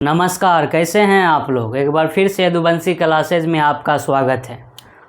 नमस्कार, कैसे हैं आप लोग। एक बार फिर से यदुवंशी क्लासेज में आपका स्वागत है।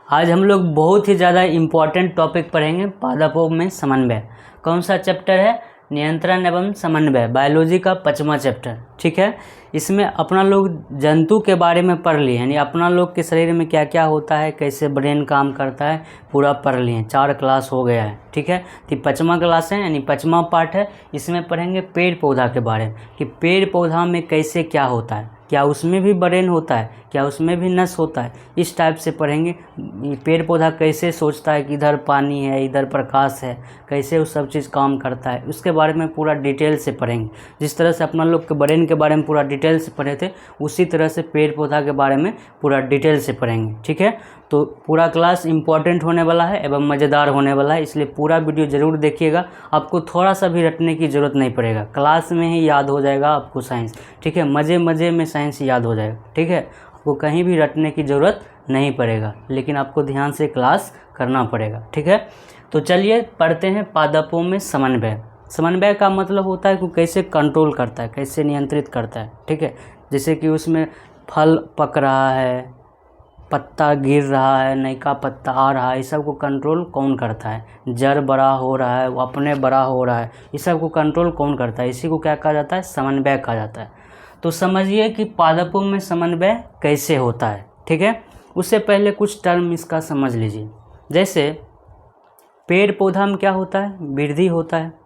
आज हम लोग बहुत ही ज़्यादा इम्पॉर्टेंट टॉपिक पढ़ेंगे, पादपों में समन्वय। कौन सा चैप्टर है? नियंत्रण एवं समन्वय, बायोलॉजी का 5वां चैप्टर। ठीक है, इसमें अपना लोग जंतु के बारे में पढ़ लिए, यानी अपना लोग के शरीर में क्या क्या होता है, कैसे ब्रेन काम करता है, पूरा पढ़ लिए। 4 क्लास हो गया है। ठीक है, तो 5वां क्लास है, यानी 5वां पार्ट है। इसमें पढ़ेंगे पेड़ पौधा के बारे में कि पेड़ पौधा में कैसे क्या होता है, क्या उसमें भी ब्रेन होता है, क्या उसमें भी नस होता है, इस टाइप से पढ़ेंगे। पेड़ पौधा कैसे सोचता है कि इधर पानी है, इधर प्रकाश है, कैसे वो सब चीज़ काम करता है, उसके बारे में पूरा डिटेल से पढ़ेंगे। जिस तरह से अपना लोग के ब्रेन के बारे में पूरा डिटेल से पढ़े थे, उसी तरह से पेड़ पौधा के बारे में पूरा डिटेल से पढ़ेंगे। ठीक है, तो पूरा क्लास इंपॉर्टेंट होने वाला है एवं मज़ेदार होने वाला है, इसलिए पूरा वीडियो ज़रूर देखिएगा। आपको थोड़ा सा भी रटने की ज़रूरत नहीं पड़ेगा, क्लास में ही याद हो जाएगा आपको साइंस। ठीक है, मज़े मज़े में साइंस याद हो जाएगा। ठीक है, आपको कहीं भी रटने की ज़रूरत नहीं पड़ेगा, लेकिन आपको ध्यान से क्लास करना पड़ेगा। ठीक है, तो चलिए पढ़ते हैं पादपों में समन्वय। समन्वय का मतलब होता है कि कैसे कंट्रोल करता है, कैसे नियंत्रित करता है। ठीक है, जैसे कि उसमें फल पक रहा है, पत्ता गिर रहा है, नयका पत्ता आ रहा है, इस सब को कंट्रोल कौन करता है। जड़ बड़ा हो रहा है, वो अपने बड़ा हो रहा है, इस सब को कंट्रोल कौन करता है। इसी को क्या कहा जाता है? समन्वय कहा जाता है। तो समझिए कि पादपों में समन्वय कैसे होता है। ठीक है, उससे पहले कुछ टर्म इसका समझ लीजिए। जैसे पेड़ पौधा में क्या होता है? वृद्धि होता है।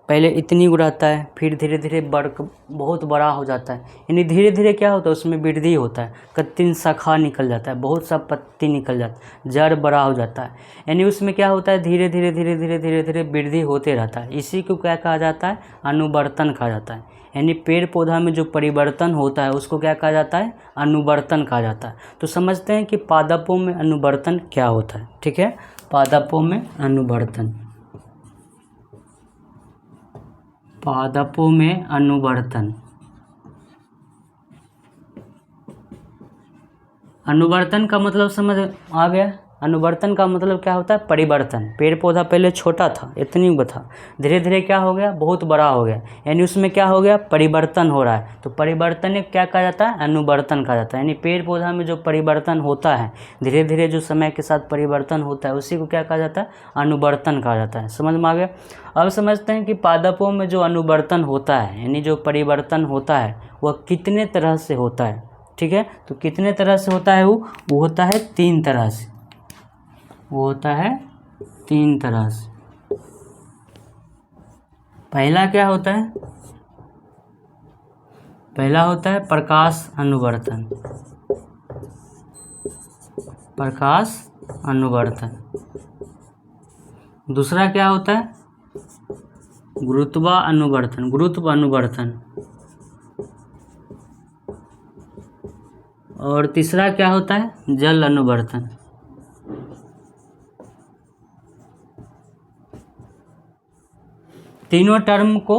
पहले इतनी रहता है, फिर धीरे धीरे बहुत बड़ा हो जाता है, यानी धीरे धीरे क्या होता है, उसमें वृद्धि होता है। कत्तीन शाखा निकल जाता है, बहुत सा पत्ती निकल जाता है, जड़ बड़ा हो जाता है, यानी उसमें क्या होता है, धीरे धीरे धीरे धीरे धीरे धीरे वृद्धि होते रहता है। इसी को क्या कहा जाता है? अनुवर्तन कहा जाता है। यानी पेड़ पौधा में जो परिवर्तन होता है उसको क्या कहा जाता है? अनुवर्तन कहा जाता है। तो समझते हैं कि पादपों में अनुवर्तन क्या होता है। ठीक है, पादपों में अनुवर्तन, पादपों में अनुवर्तन। अनुवर्तन का मतलब समझ आ गया? अनुवर्तन का मतलब क्या होता है? परिवर्तन। पेड़ पौधा पहले छोटा था, इतनी था, धीरे धीरे क्या हो गया? बहुत बड़ा हो गया, यानी उसमें क्या हो गया? परिवर्तन हो रहा है। तो परिवर्तन क्या कहा जाता है? अनुवर्तन कहा जाता है। यानी पेड़ पौधा में जो परिवर्तन होता है, धीरे धीरे जो समय के साथ परिवर्तन होता है, उसी को क्या कहा जाता है? अनुवर्तन कहा जाता है। समझ में आ गया? अब समझते हैं कि पादपों में जो अनुवर्तन होता है, यानी जो परिवर्तन होता है, वह कितने तरह से होता है। ठीक है, तो कितने तरह से होता है? वो होता है 3 तरह से। वो होता है 3 तरह से। पहला क्या होता है? पहला होता है प्रकाश अनुवर्तन। प्रकाश अनुवर्तन। दूसरा क्या होता है? गुरुत्व अनुवर्तन। गुरुत्व अनुवर्तन। और तीसरा क्या होता है? जल अनुवर्तन। तीनों टर्म को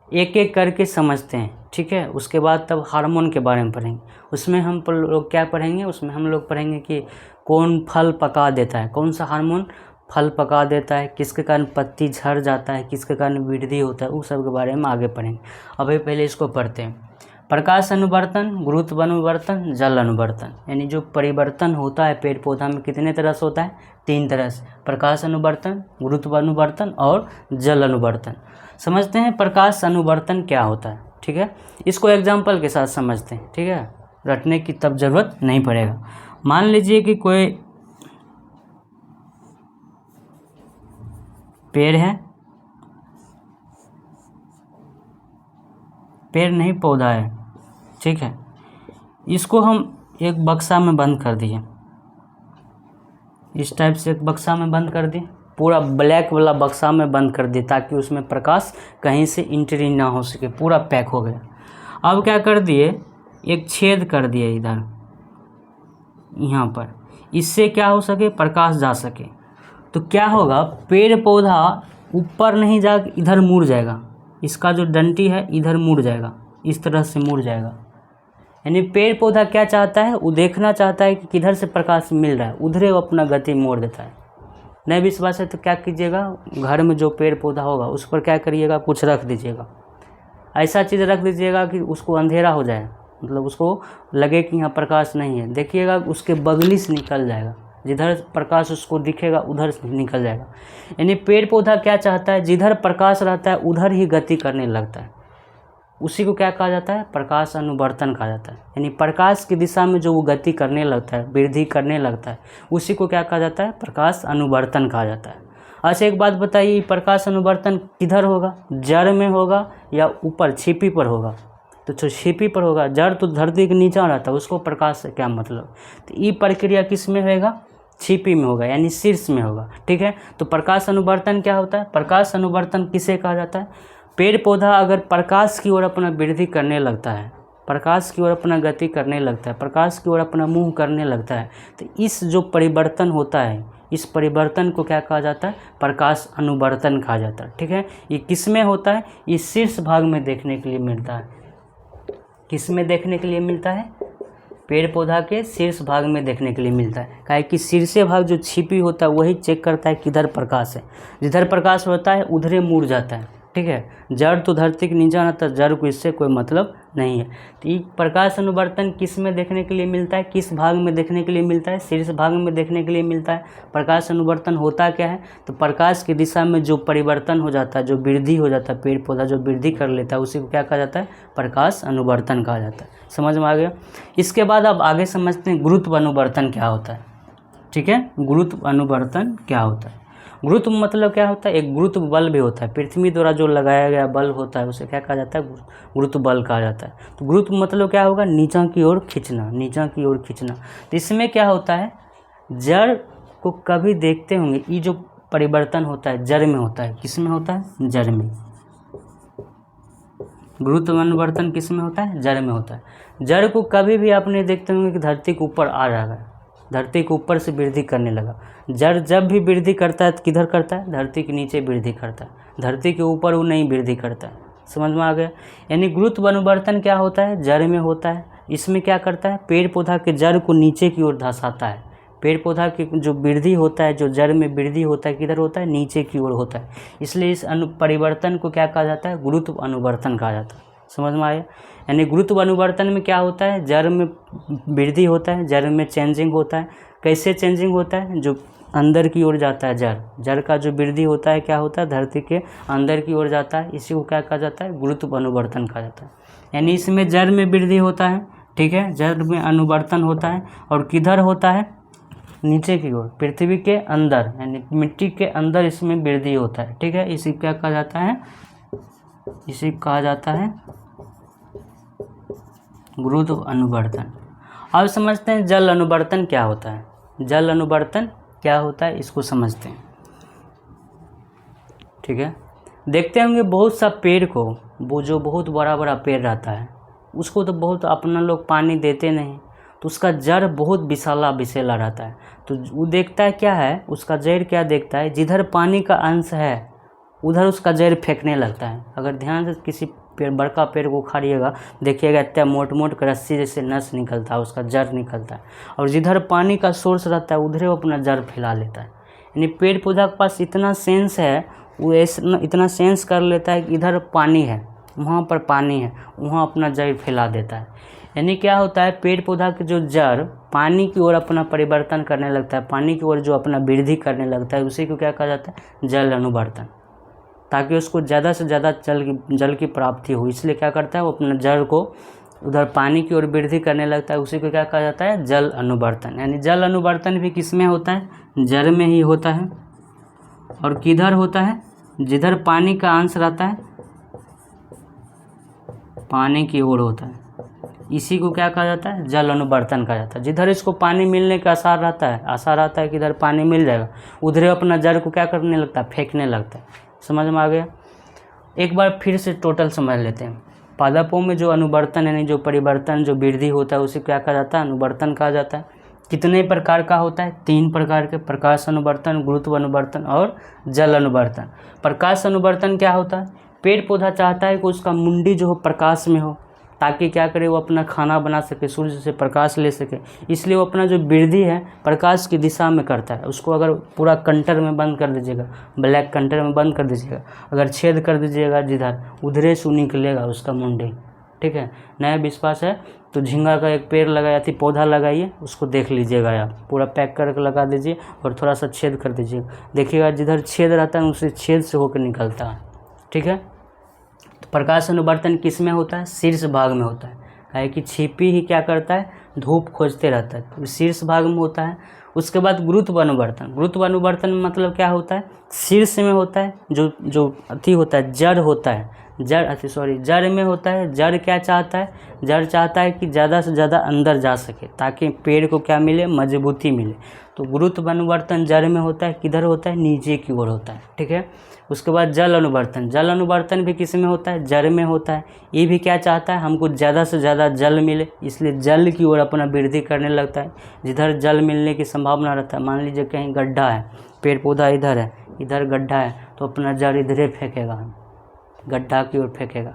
एक एक करके समझते हैं। ठीक है, उसके बाद तब हार्मोन के बारे में पढ़ेंगे। उसमें हम लोग क्या पढ़ेंगे? उसमें हम लोग पढ़ेंगे कि कौन फल पका देता है, कौन सा हार्मोन फल पका देता है, किसके कारण पत्ती झड़ जाता है, किसके कारण वृद्धि होता है, उस सब के बारे में आगे पढ़ेंगे। अभी पहले इसको पढ़ते हैं। प्रकाश अनुवर्तन, गुरुत्व अनुवर्तन, जल अनुवर्तन। यानी जो परिवर्तन होता है पेड़ पौधा में कितने तरह से होता है? 3 तरह से। प्रकाश अनुवर्तन, गुरुत्व अनुवर्तन और जल अनुवर्तन। समझते हैं प्रकाश अनुवर्तन क्या होता है। ठीक है, इसको एग्जाम्पल के साथ समझते हैं। ठीक है, रटने की तब ज़रूरत नहीं पड़ेगा। मान लीजिए कि कोई पेड़ है, पेड़ नहीं पौधा है। ठीक है, इसको हम एक बक्सा में बंद कर दिए, इस टाइप से एक बक्सा में बंद कर दिए, पूरा ब्लैक वाला बक्सा में बंद कर दिए, ताकि उसमें प्रकाश कहीं से इंट्री ना हो सके, पूरा पैक हो गया। अब क्या कर दिए? एक छेद कर दिए इधर, यहाँ पर, इससे क्या हो सके? प्रकाश जा सके। तो क्या होगा? पेड़ पौधा ऊपर नहीं जा, इधर मुड़ जाएगा, इसका जो डंटी है इधर मुड़ जाएगा, इस तरह से मुड़ जाएगा। यानी पेड़ पौधा क्या चाहता है? वो देखना चाहता है कि किधर से प्रकाश मिल रहा है, उधरे वो अपना गति मोड़ देता है। नहीं विश्वास है तो क्या कीजिएगा? घर में जो पेड़ पौधा होगा उस पर क्या करिएगा? कुछ रख दीजिएगा, ऐसा चीज़ रख दीजिएगा कि उसको अंधेरा हो जाए, मतलब उसको लगे कि यहाँ प्रकाश नहीं है, देखिएगा उसके बगली से निकल जाएगा, जिधर प्रकाश उसको दिखेगा उधर से निकल जाएगा। यानी पेड़ पौधा क्या चाहता है, जिधर प्रकाश रहता है उधर ही गति करने लगता है, उसी को क्या कहा जाता है, प्रकाश अनुवर्तन कहा जाता है। यानी प्रकाश की दिशा में जो वो गति करने लगता है, वृद्धि करने लगता है, उसी को क्या कहा जाता है, प्रकाश अनुवर्तन कहा जाता है। अच्छा एक बात बताइए, प्रकाश अनुवर्तन किधर होगा, जड़ में होगा या ऊपर छिपी पर होगा? तो जो छिपी पर होगा, जड़ तो धरती के नीचे रहता है, उसको प्रकाश से क्या मतलब। तो ये प्रक्रिया किस में होगा, छिपी में होगा, यानी शीर्ष में होगा। ठीक है, तो प्रकाश अनुवर्तन क्या होता है, प्रकाश अनुवर्तन किसे कहा जाता है, पेड़ पौधा अगर प्रकाश की ओर अपना वृद्धि करने लगता है, प्रकाश की ओर अपना गति करने लगता है, प्रकाश की ओर अपना मुंह करने लगता है, तो इस जो परिवर्तन होता है, इस परिवर्तन को क्या कहा जाता है, प्रकाश अनुवर्तन कहा जाता है। ठीक है, ये किस में होता है, ये शीर्ष भाग में देखने के लिए मिलता है। किस में देखने के लिए मिलता है, पेड़ पौधा के शीर्ष भाग में देखने के लिए मिलता है। काहे कि शीर्ष भाग जो छिपी होता है वही चेक करता है किधर प्रकाश है, जिधर प्रकाश होता है उधरे मुड़ जाता है। ठीक है, जड़ तो धरती के नीचे रहता है, जड़ को इससे कोई मतलब नहीं है। तो ये प्रकाश अनुवर्तन किस में देखने के लिए मिलता है, किस भाग में देखने के लिए मिलता है, शीर्ष भाग में देखने के लिए मिलता है। प्रकाश अनुवर्तन होता क्या है, तो प्रकाश की दिशा में जो परिवर्तन हो जाता है, जो वृद्धि हो जाता है, पेड़ पौधा जो वृद्धि कर लेता है, उसी को क्या कहा जाता है, प्रकाश अनुवर्तन कहा जाता है। समझ में आ गया। इसके बाद अब आगे समझते हैं गुरुत्व अनुवर्तन क्या होता है। ठीक है, गुरुत्व अनुवर्तन क्या होता है। गुरुत्व मतलब क्या होता है, एक गुरुत्व बल भी होता है, पृथ्वी द्वारा जो लगाया गया बल होता है उसे क्या कहा जाता है, गुरुत्व बल कहा जाता है। तो गुरुत्व मतलब क्या होगा, नीचा की ओर खींचना, नीचा की ओर खींचना। तो इसमें क्या होता है, जड़ को कभी देखते होंगे, ये जो परिवर्तन होता है जड़ में होता है, किस में होता है, जड़ में। गुरुत्व अनुवर्तन किस में होता है, जड़ में होता है। जड़ को कभी भी आप नहीं देखते होंगे कि धरती के ऊपर आ रहा है, धरती के ऊपर से वृद्धि करने लगा। जड़ जब भी वृद्धि करता है तो किधर करता है, धरती के नीचे वृद्धि करता है, धरती के ऊपर वो नहीं वृद्धि करता है। समझ में आ गया। यानी गुरुत्व अनुवर्तन क्या होता है, जड़ में होता है। इसमें क्या करता है, पेड़ पौधा के जड़ को नीचे की ओर धंसाता है। पेड़ पौधा की जो वृद्धि होता है, जो जड़ में वृद्धि होता है, किधर होता है, नीचे की ओर होता है। इसलिए इस परिवर्तन को क्या कहा जाता है, गुरुत्व अनुवर्तन कहा जाता है। समझ में आया। यानी गुरुत्व अनुवर्तन में क्या होता है, जड़ में वृद्धि होता है, जड़ में चेंजिंग होता है। कैसे चेंजिंग होता है, जो अंदर की ओर जाता है, जड़ का जो वृद्धि होता है क्या होता है, धरती के अंदर की ओर जाता है, इसी को क्या कहा जाता है, गुरुत्व अनुवर्तन कहा जाता है। यानी इसमें जड़ में वृद्धि होता है, ठीक है, जड़ में अनुवर्तन होता है, और किधर होता है, नीचे की ओर, पृथ्वी के अंदर, यानी मिट्टी के अंदर इसमें वृद्धि होता है। ठीक है, इसी क्या कहा जाता है, इसी कहा जाता है गुरुत्व अनुवर्तन। अब समझते हैं जल अनुवर्तन क्या होता है। जल अनुवर्तन क्या होता है इसको समझते हैं। ठीक है, देखते होंगे बहुत सा पेड़ को, वो जो बहुत बड़ा बड़ा पेड़ रहता है उसको तो बहुत अपना लोग पानी देते नहीं, तो उसका जड़ बहुत विशाला विशेला रहता है। तो वो देखता है क्या है, उसका जड़ क्या देखता है, जिधर पानी का अंश है उधर उसका जड़ फेंकने लगता है। अगर ध्यान से किसी पेड़, बड़का पेड़ को उखाड़िएगा, देखिएगा इतना मोट मोट रस्सी जैसे नस निकलता है, उसका जड़ निकलता है, और जिधर पानी का सोर्स रहता है उधर वो अपना जड़ फैला लेता है। यानी पेड़ पौधा के पास इतना सेंस है, वो इतना सेंस कर लेता है कि इधर पानी है, वहाँ पर पानी है, वहाँ अपना जड़ फैला देता है। यानी क्या होता है, पेड़ पौधा के जो जड़ पानी की ओर अपना परिवर्तन करने लगता है, पानी की ओर जो अपना वृद्धि करने लगता है, उसी को क्या कहा जाता है, जल अनुवर्तन। ताकि उसको ज़्यादा से ज़्यादा जल की प्राप्ति हो, इसलिए क्या करता है, वो अपना जड़ को उधर पानी की ओर वृद्धि करने लगता है, उसी को क्या कहा जाता है, जल अनुवर्तन। यानी जल अनुवर्तन भी किस में होता है, जड़ में ही होता है। और किधर होता है, जिधर पानी का अंश रहता है पानी की ओर होता है, इसी को क्या कहा जाता है, जल अनुवर्तन कहा जाता है। जिधर इसको पानी मिलने का आसार रहता है, कि इधर पानी मिल जाएगा, उधर अपना जड़ को क्या करने लगता है, फेंकने लगता है। समझ में आ गया। एक बार फिर से टोटल समझ लेते हैं। पादपों में जो अनुवर्तन यानी जो परिवर्तन, जो वृद्धि होता है, उसे क्या कहा जाता है, अनुवर्तन कहा जाता है। कितने प्रकार का होता है, 3 प्रकार के, प्रकाश अनुवर्तन, गुरुत्व अनुवर्तन और जल अनुवर्तन। प्रकाश अनुवर्तन क्या होता है, पेड़ पौधा चाहता है कि उसका मुंडी जो हो प्रकाश में हो, ताकि क्या करे, वो अपना खाना बना सके, सूर्य से प्रकाश ले सके। इसलिए वो अपना जो वृद्धि है प्रकाश की दिशा में करता है। उसको अगर पूरा कंटर में बंद कर दीजिएगा, ब्लैक कंटर में बंद कर दीजिएगा, अगर छेद कर दीजिएगा जिधर, उधरे से निकलेगा उसका मुंडी। ठीक है, नया विश्वास है तो झींगा का एक पेड़ लगाया थी, पौधा लगाइए, उसको देख लीजिएगा आप, पूरा पैक करके लगा दीजिए और थोड़ा सा छेद कर दीजिए, देखिएगा जिधर छेद रहता है उसी छेद से होकर निकलता है। ठीक है, तो प्रकाश अनुवर्तन किस में होता है? शीर्ष भाग में होता है। है कि छिपी ही क्या करता है? धूप खोजते रहता है, तो शीर्ष भाग में होता है। उसके बाद गुरुत्व अनुवर्तन। गुरुत्व अनुवर्तन मतलब क्या होता है? शीर्ष में होता है, जो अति होता है, जड़ होता है, जड़ में होता है। जड़ क्या चाहता है? जड़ चाहता है कि ज़्यादा से ज़्यादा अंदर जा सके, ताकि पेड़ को क्या मिले? मजबूती मिले। तो गुरुत्व अनुवर्तन जड़ में होता है, किधर होता है? नीचे की ओर होता है। ठीक है, उसके बाद जल अनुवर्तन। जल अनुवर्तन भी किस में होता है? जड़ में होता है। ये भी क्या चाहता है? हमको ज़्यादा से ज़्यादा जल मिले, इसलिए जल की ओर अपना वृद्धि करने लगता है। जिधर जल मिलने की संभावना रहता है, मान लीजिए कहीं गड्ढा है, पेड़ पौधा इधर है, इधर गड्ढा है, तो अपना जड़ इधरे फेंकेगा, गड्ढा की ओर फेंकेगा,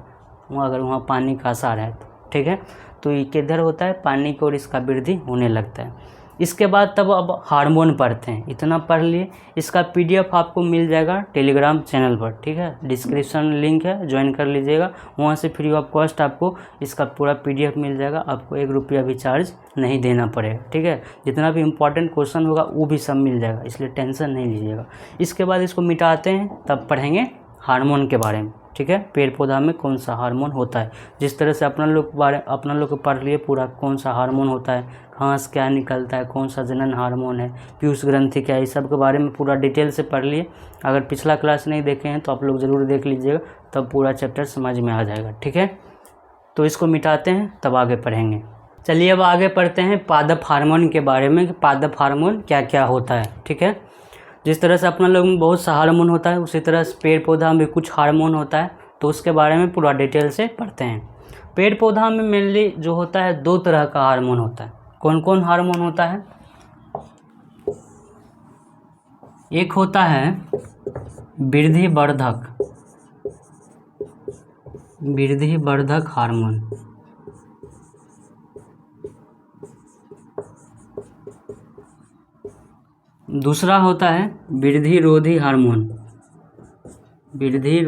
वहाँ अगर वहाँ पानी का आसार है तो। ठीक है, तो ये किधर होता है? पानी की ओर इसका वृद्धि होने लगता है। इसके बाद तब अब हार्मोन पढ़ते हैं। इतना पढ़ लिए, इसका PDF आपको मिल जाएगा टेलीग्राम चैनल पर। ठीक है, डिस्क्रिप्शन लिंक है, ज्वाइन कर लीजिएगा, वहाँ से फ्री ऑफ कॉस्ट आपको इसका पूरा PDF मिल जाएगा। आपको 1 रुपया भी चार्ज नहीं देना पड़ेगा। ठीक है, जितना भी इम्पोर्टेंट क्वेश्चन होगा वो भी सब मिल जाएगा, इसलिए टेंशन नहीं लीजिएगा। इसके बाद इसको मिटाते हैं, तब पढ़ेंगे हार्मोन के बारे में। ठीक है, पेड़ पौधा में कौन सा हार्मोन होता है, जिस तरह से अपना लोग पढ़ लिए पूरा कौन सा हार्मोन होता है, कहाँ से क्या निकलता है, कौन सा जनन हार्मोन है, पीयूष ग्रंथि क्या है, इस सब के बारे में पूरा डिटेल से पढ़ लिए। अगर पिछला क्लास नहीं देखे हैं तो आप लोग ज़रूर देख लीजिएगा, तब पूरा चैप्टर समझ में आ जाएगा। ठीक है, तो इसको मिटाते हैं, तब आगे पढ़ेंगे। चलिए अब आगे पढ़ते हैं पादप हार्मोन के बारे में, कि पादप हार्मोन क्या क्या होता है। ठीक है, जिस तरह से अपना लोग में बहुत सा हार्मोन होता है, उसी तरह से पेड़ पौधा में कुछ हार्मोन होता है, तो उसके बारे में पूरा डिटेल से पढ़ते हैं। पेड़ पौधा में मेनली जो होता है 2 तरह का हार्मोन होता है। कौन कौन हार्मोन होता है? एक होता है वृद्धि वर्धक हार्मोन। दूसरा होता है वृद्धि रोधी हार्मोन। वृद्धि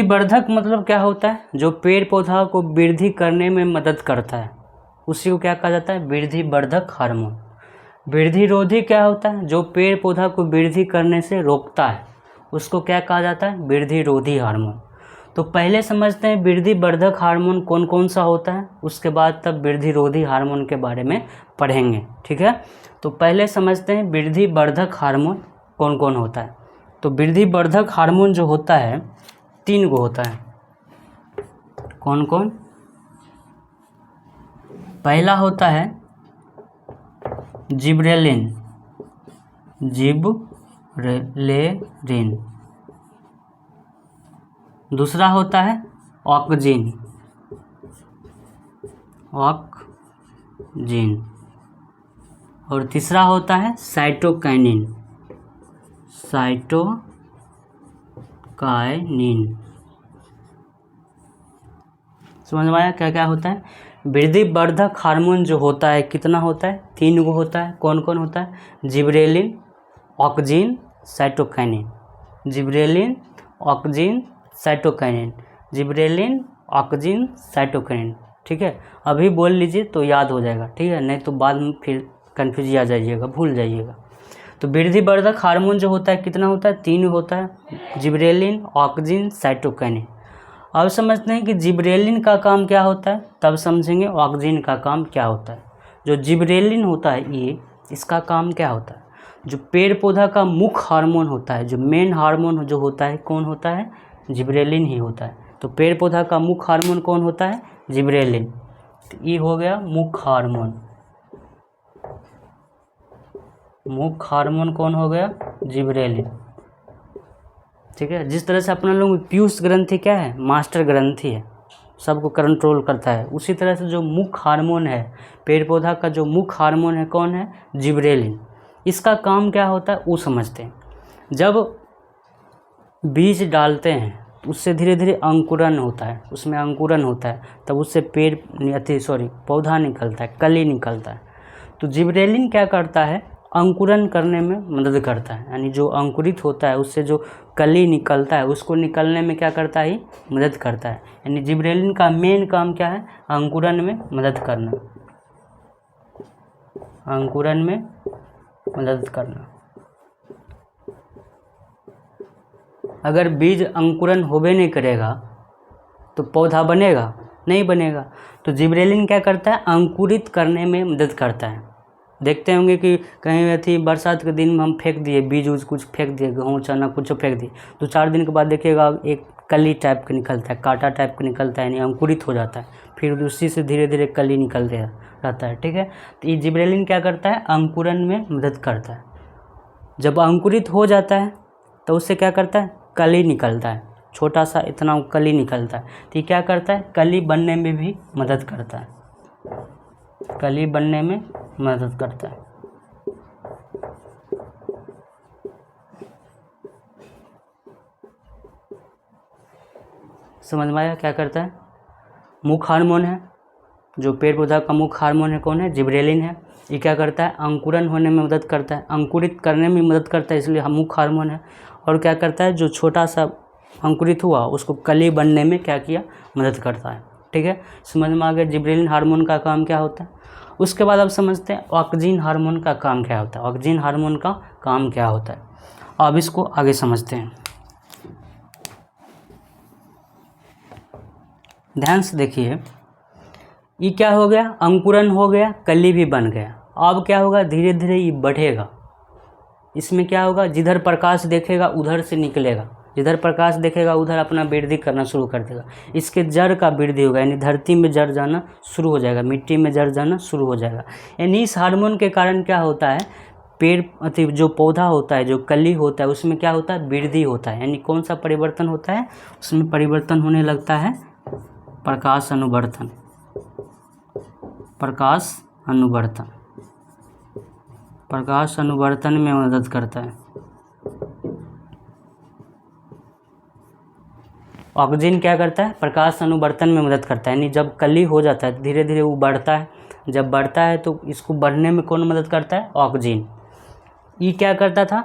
वर्धक मतलब क्या होता है? जो पेड़ पौधा को वृद्धि करने में मदद करता है, उसी को क्या कहा जाता है? वृद्धि वर्धक हार्मोन। वृद्धि रोधी क्या होता है? जो पेड़ पौधा को वृद्धि करने से रोकता है, उसको क्या कहा जाता है? वृद्धि रोधी हार्मोन। तो पहले समझते हैं वृद्धि वर्धक हार्मोन कौन कौन सा होता है, उसके बाद तब वृद्धि रोधी हार्मोन के बारे में पढ़ेंगे। ठीक है, तो पहले समझते हैं वृद्धि वर्धक हार्मोन कौन कौन होता है। तो वृद्धि वर्धक हार्मोन जो होता है 3 गो होता है। कौन कौन? पहला होता है जिबरेलिन। दूसरा होता है ऑक्जिन। और तीसरा होता है साइटोकाइनिन। समझ में आया क्या क्या होता है? वृद्धि वर्धक हार्मोन जो होता है कितना होता है? 3 गो होता है। कौन कौन होता है? Gibberellin, auxin, cytokinin. Gibberellin, auxin, cytokinin. ठीक है, अभी बोल लीजिए तो याद हो जाएगा। ठीक है, नहीं तो बाद में फिर कन्फ्यूज आ जाइएगा, भूल जाइएगा। तो वृद्धि वर्धक हार्मोन जो होता है कितना होता है? 3 होता है, जिबरेलिन, ऑक्जिन, साइटोकाइनिन। अब समझते हैं कि जिबरेलिन का काम क्या होता है, तब समझेंगे ऑक्जिन का काम क्या होता है। जो जिबरेलिन होता है ये, इसका काम क्या होता है? जो पेड़ पौधा का मुख्य हार्मोन होता है, जो मेन हार्मोन जो होता है, कौन होता है? जिबरेलिन ही होता है। तो पेड़ पौधा का मुख्य हार्मोन कौन होता है? जिबरेलिन। तो ये हो गया मुख्य हार्मोन। मुख्य हार्मोन कौन हो गया? जिबरेलिन। ठीक है, जिस तरह से अपना लोग पीयूष ग्रंथि क्या है? मास्टर ग्रंथि है, सबको कंट्रोल करता है। उसी तरह से जो मुख्य हार्मोन है पेड़ पौधा का, जो मुख्य हार्मोन है कौन है? जिबरेलिन। इसका काम क्या होता है वो समझते हैं। जब बीज डालते हैं तो उससे धीरे धीरे अंकुरन होता है, उसमें अंकुरन होता है, तब उससे पौधा निकलता है, कली निकलता है। तो जिबरेलिन क्या करता है, अंकुरन करने में मदद करता है, यानी जो अंकुरित होता है उससे जो कली निकलता है उसको निकलने में क्या करता है, मदद करता है। यानी जिबरेलिन का मेन काम क्या है, अंकुरन में मदद करना, अंकुरन में मदद करना। अगर बीज अंकुरन होबे नहीं करेगा तो पौधा बनेगा नहीं बनेगा। तो जिबरेलिन क्या करता है, अंकुरित करने में मदद करता है। देखते होंगे कि कहीं थी बरसात के दिन में हम फेंक दिए बीज उज कुछ फेंक दिए, गेहूँ चना कुछ फेंक दिए, तो 4 दिन के बाद देखिएगा एक कली टाइप का निकलता है, कांटा टाइप का निकलता है, यानी अंकुरित हो जाता है, फिर उसी से धीरे धीरे कली निकल रहता है। ठीक है, तो ये जिबरेलिन क्या करता है, अंकुरन में मदद करता है। जब अंकुरित हो जाता है तो उससे क्या करता है, कली निकलता है, छोटा सा इतना कली निकलता है। तो ये क्या करता है, कली बनने में भी मदद करता है, कली बनने में मदद करता है। समझ में आया क्या करता है, मुख्य हार्मोन है, जो पेड़ पौधा का मुख्य हार्मोन है कौन है, जिबरेलिन है। ये क्या करता है, अंकुरन होने में मदद करता है, अंकुरित करने में मदद करता है, इसलिए हम मुख्य हार्मोन है। और क्या करता है, जो छोटा सा अंकुरित हुआ उसको कली बनने में क्या किया, मदद करता है। ठीक है, समझ में आ गया जिबरेलिन हार्मोन का काम क्या होता है। उसके बाद अब समझते हैं ऑक्सीजन हार्मोन का काम क्या होता है, ऑक्सीजन हार्मोन का काम क्या होता है। अब इसको आगे समझते हैं, ध्यान से देखिए। ये क्या हो गया, अंकुरन हो गया, कली भी बन गया। अब क्या होगा, धीरे धीरे ये बढ़ेगा। इसमें क्या होगा, जिधर प्रकाश देखेगा उधर से निकलेगा, जिधर प्रकाश देखेगा उधर अपना वृद्धि करना शुरू कर देगा। इसके जड़ का वृद्धि होगा, यानी धरती में जड़ जाना शुरू हो जाएगा, मिट्टी में जड़ जाना शुरू हो जाएगा। यानी इस हार्मोन के कारण क्या होता है, पेड़ जो पौधा होता है, जो कली होता है, उसमें क्या होता है, वृद्धि होता है। यानी कौन सा परिवर्तन होता है, उसमें परिवर्तन होने लगता है प्रकाश अनुवर्तन, प्रकाश अनुवर्तन, प्रकाश अनुवर्तन में मदद करता है। ऑक्सीजन क्या करता है, प्रकाश अनुवर्तन में मदद करता है। यानी जब कली हो जाता है धीरे धीरे वो बढ़ता है, जब बढ़ता है तो इसको बढ़ने में कौन मदद करता है, ऑक्सीजन। ये क्या करता था,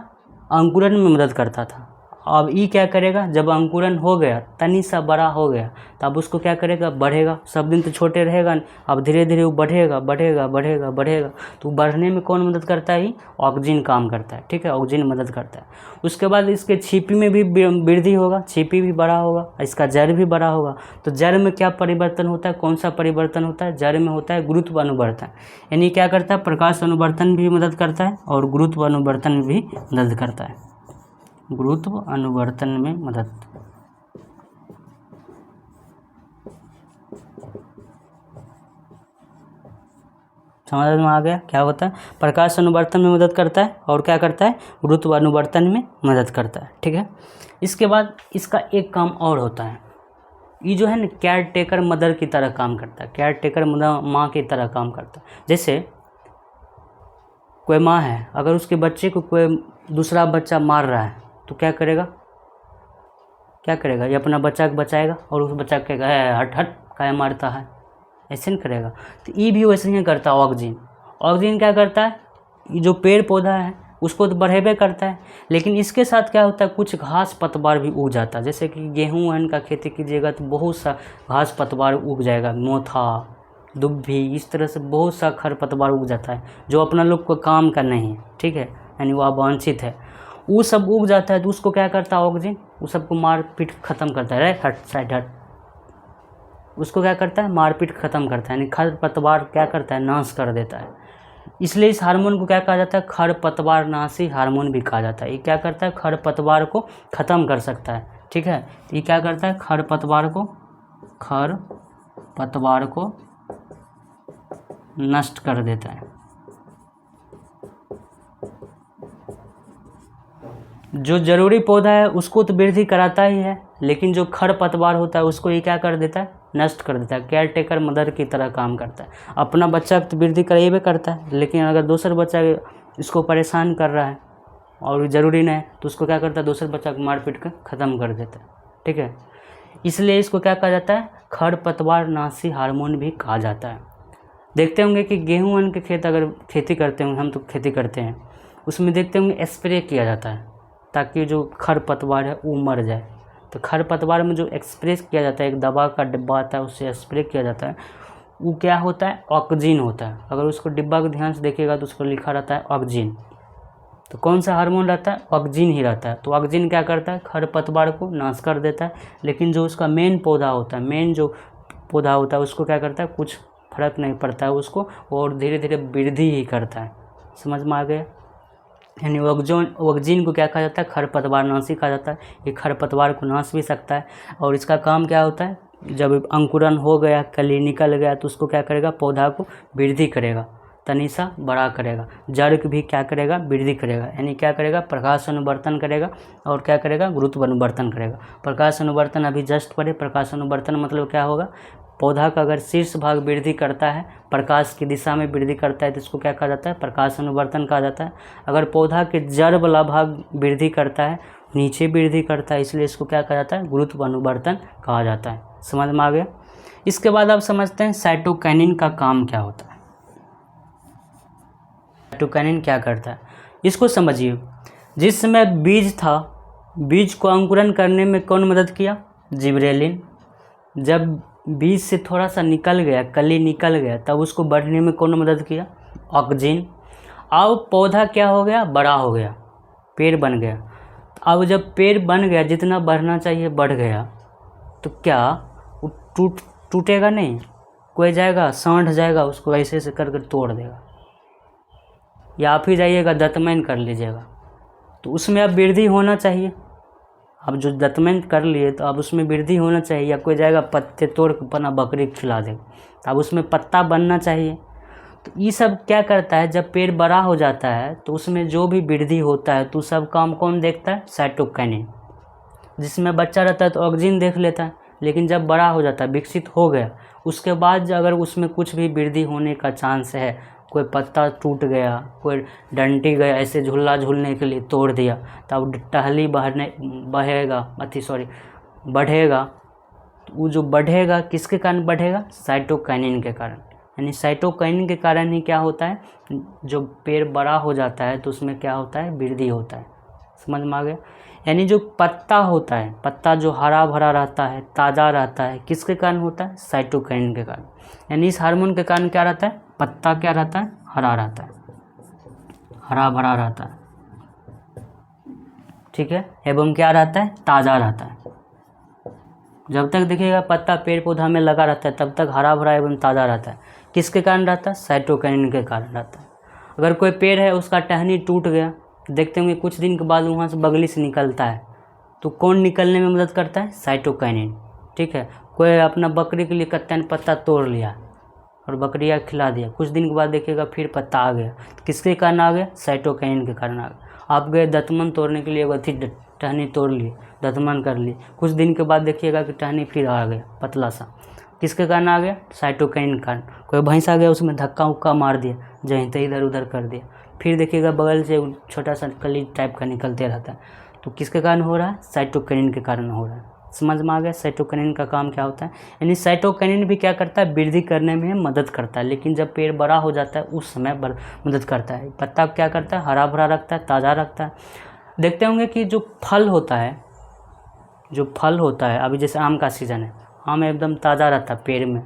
अंकुरन में मदद करता था। अब ये क्या करेगा, जब अंकुरन हो गया, तनी सा बड़ा हो गया, तब उसको क्या करेगा, बढ़ेगा। सब दिन तो छोटे रहेगा, अब धीरे धीरे वो बढ़ेगा बढ़ेगा बढ़ेगा बढ़ेगा। तो बढ़ने में कौन मदद करता है, ऑक्सीजन काम करता है। ठीक है, ऑक्सीजन मदद करता है। उसके बाद इसके छिपी में भी वृद्धि होगा, छिपी भी बड़ा होगा, इसका जड़ भी बड़ा होगा। तो जड़ में क्या परिवर्तन होता है, कौन सा परिवर्तन होता है, जड़ में होता है गुरुत्व अनुवर्तन। यानी क्या करता है, प्रकाश अनुवर्तन भी मदद करता है और गुरुत्व अनुवर्तन में भी मदद करता है, गुरुत्व अनुवर्तन में मदद। समझ में आ गया क्या होता है, प्रकाश अनुवर्तन में मदद करता है और क्या करता है, गुरुत्व अनुवर्तन में मदद करता है। ठीक है, इसके बाद इसका एक काम और होता है, ये जो है ना केयर टेकर मदर की तरह काम करता है, केयर टेकर मदर माँ की तरह काम करता है। जैसे कोई माँ है, अगर उसके बच्चे को कोई दूसरा बच्चा मार रहा है तो क्या करेगा, क्या करेगा, ये अपना बच्चा को बचाएगा और उस बच्चा को कहेगा हट हट क्या मारता है, ऐसे नहीं करेगा। तो ये भी वैसे ही करता है ऑक्सीजन। ऑक्सीजन क्या करता है, ये जो पेड़ पौधा है उसको तो बढ़ेबे करता है, लेकिन इसके साथ क्या होता है, कुछ घास पतवार भी उग जाता है। जैसे कि गेहूँ अन्न का खेती कीजिएगा तो बहुत सा घास पतवार उग जाएगा, मोथा दुब्भी, इस तरह से बहुत सा खरपतवार उग जाता है जो अपना लोग को काम का नहीं है। ठीक है, यानी वो अवांछित है, वो सब उग जाता है। तो उसको क्या करता है ऑक्सीजन, वो सबको मार पीट ख़त्म करता है, हट साइड हट, उसको क्या करता है, मार पीट ख़त्म करता है, यानी खरपतवार क्या करता है, नाश कर देता है। इसलिए इस हार्मोन को क्या कहा जाता है, खरपतवार नाशी हार्मोन भी कहा जाता है। ये क्या करता है, खरपतवार को ख़त्म कर सकता है। ठीक है, तो ये क्या करता है, खरपतवार को नष्ट कर देता है। जो जरूरी पौधा है उसको तो वृद्धि कराता ही है, लेकिन जो खरपतवार होता है उसको ये क्या कर देता है, नष्ट कर देता है। केयर टेकर मदर की तरह काम करता है। अपना बच्चा तो वृद्धि करेबे करता है, लेकिन अगर दूसरा बच्चा इसको परेशान कर रहा है और ज़रूरी नहीं तो उसको क्या करता है, दूसरे बच्चा को मार पीट कर ख़त्म कर देता है। ठीक है, इसलिए इसको क्या कहा जाता है, खरपतवार नाशी हार्मोन भी कहा जाता है। देखते होंगे कि गेहूं अन्न के खेत अगर खेती करते होंगे, हम तो खेती करते हैं, उसमें देखते होंगे स्प्रे किया जाता है ताकि जो खरपतवार है वो मर जाए। तो खरपतवार में जो स्प्रे किया जाता है, एक दवा का डिब्बा आता है, उससे स्प्रे किया जाता है, वो क्या होता है, ऑक्सीजन होता है। अगर उसको डिब्बा को ध्यान से देखिएगा तो उसको लिखा रहता है ऑक्सीजन। तो कौन सा हार्मोन रहता है, ऑक्सीजन ही रहता है। तो ऑक्सीजन क्या करता है, खरपतवार को नाश कर देता है, लेकिन जो उसका मेन पौधा होता है, मेन जो पौधा होता है उसको क्या करता है, कुछ फर्क नहीं पड़ता है उसको, और धीरे धीरे वृद्धि ही करता है। समझ में आ गया। यानी ऑक्सीजन को क्या कहा जाता है, खरपतवार नाशी कहा जाता है। ये खरपतवार को नाश भी सकता है, और इसका काम क्या होता है, जब अंकुरन हो गया, कली निकल गया, तो उसको क्या करेगा, पौधा को वृद्धि करेगा, तनिसा बड़ा करेगा, जड़ भी क्या करेगा, वृद्धि करेगा। यानी क्या करेगा, प्रकाश अनुवर्तन करेगा, और क्या करेगा, गुरुत्व अनुवर्तन करेगा। प्रकाश अनुवर्तन अभी जस्ट पढ़े, प्रकाश अनुवर्तन मतलब क्या होगा, पौधा का अगर शीर्ष भाग वृद्धि करता है, प्रकाश की दिशा में वृद्धि करता है, तो इसको क्या कहा जाता है, प्रकाश अनुवर्तन कहा जाता है। अगर पौधा के जड़ वाला भाग वृद्धि करता है, नीचे वृद्धि करता है, इसलिए इसको क्या कहा जाता है, गुरुत्व अनुवर्तन कहा जाता है। समझ में आ गया। इसके बाद आप समझते हैं साइटोकाइनिन का काम क्या होता है। साइटोकाइनिन क्या करता है, इसको समझिए। जिस समय बीज था, बीज को अंकुरन करने में कौन मदद किया, जिबरेलिन। जब बीज से थोड़ा सा निकल गया, कली निकल गया, तब उसको बढ़ने में कौन मदद किया, ऑक्सीजन। अब पौधा क्या हो गया, बड़ा हो गया, पेड़ बन गया। अब जब पेड़ बन गया, जितना बढ़ना चाहिए बढ़ गया, तो क्या वो टूटेगा नहीं, कोई जाएगा सांठ जाएगा, उसको ऐसे ऐसे कर तोड़ देगा, या आप ही जाइएगा दतमैन कर लीजिएगा। तो उसमें अब वृद्धि होना चाहिए। अब जो दतमैन कर लिए तो अब उसमें वृद्धि होना चाहिए, या कोई जाएगा पत्ते तोड़ के अपना बकरी खिला देगा, तो अब उसमें पत्ता बनना चाहिए। तो ये सब क्या करता है, जब पेड़ बड़ा हो जाता है तो उसमें जो भी वृद्धि होता है तो सब काम कौन देखता है, साइटोकाइनिन। जिसमें बच्चा रहता है तो ऑक्सीजन देख लेता है, लेकिन जब बड़ा हो जाता है, विकसित हो गया, उसके बाद अगर उसमें कुछ भी वृद्धि होने का चांस है, कोई पत्ता टूट गया, कोई डंटी गया, ऐसे झूला झूलने के लिए तोड़ दिया, तब टहली बढ़ेगा। तो वो जो बढ़ेगा किसके कारण बढ़ेगा, साइटोकाइनिन के कारण। यानी साइटोकाइनिन के कारण ही क्या होता है, जो पेड़ बड़ा हो जाता है तो उसमें क्या होता है, वृद्धि होता है। समझ में आ गया। यानी जो पत्ता होता है, पत्ता जो हरा भरा रहता है, ताज़ा रहता है, किसके कारण होता है, साइटोकाइनिन के कारण। यानी इस हार्मोन के कारण क्या रहता है, पत्ता क्या रहता है, हरा रहता है, हरा भरा रहता है। ठीक है, एवं क्या रहता है, ताज़ा रहता है। जब तक देखिएगा पत्ता पेड़ पौधा में लगा रहता है तब तक हरा भरा एवं ताज़ा रहता है। किसके कारण रहता है, साइटोकाइनिन के कारण रहता है। अगर कोई पेड़ है, उसका टहनी टूट गया, देखते होंगे कुछ दिन के बाद वहाँ से बगली से निकलता है, तो कौन निकलने में मदद करता है, साइटोकाइनिन। ठीक है, कोई अपना बकरी के लिए कत्तन पत्ता तोड़ लिया और बकरियाँ खिला दिया, कुछ दिन के बाद देखिएगा फिर पत्ता आ गया, तो किसके कारण आ गया, साइटोकाइनिन के कारण आ गया। आप गए दतमन तोड़ने के लिए, अथी टहनी तोड़ लिए, दतमन कर लिए, कुछ दिन के बाद देखिएगा कि टहनी फिर आ गया पतला सा, किसके कारण आ गया, साइटोकाइनिन कारण। कोई भैंस आ गया, उसमें धक्का उक्का मार दिया, जहीं तहीं इधर उधर कर दिया, फिर देखिएगा बगल से छोटा सा कली टाइप का निकलते रहता है, तो किसके कारण हो रहा है, साइटोकाइनिन के कारण हो रहा है। समझ में आ गया साइटोकाइनिन का काम क्या होता है। यानी साइटोकाइनिन भी क्या करता है, वृद्धि करने में मदद करता है, लेकिन जब पेड़ बड़ा हो जाता है उस समय मदद करता है। पत्ता क्या करता है, हरा भरा रखता है, ताज़ा रखता है। देखते होंगे कि जो फल होता है, अभी जैसे आम का सीज़न है, आम एकदम ताज़ा रहता है पेड़ में,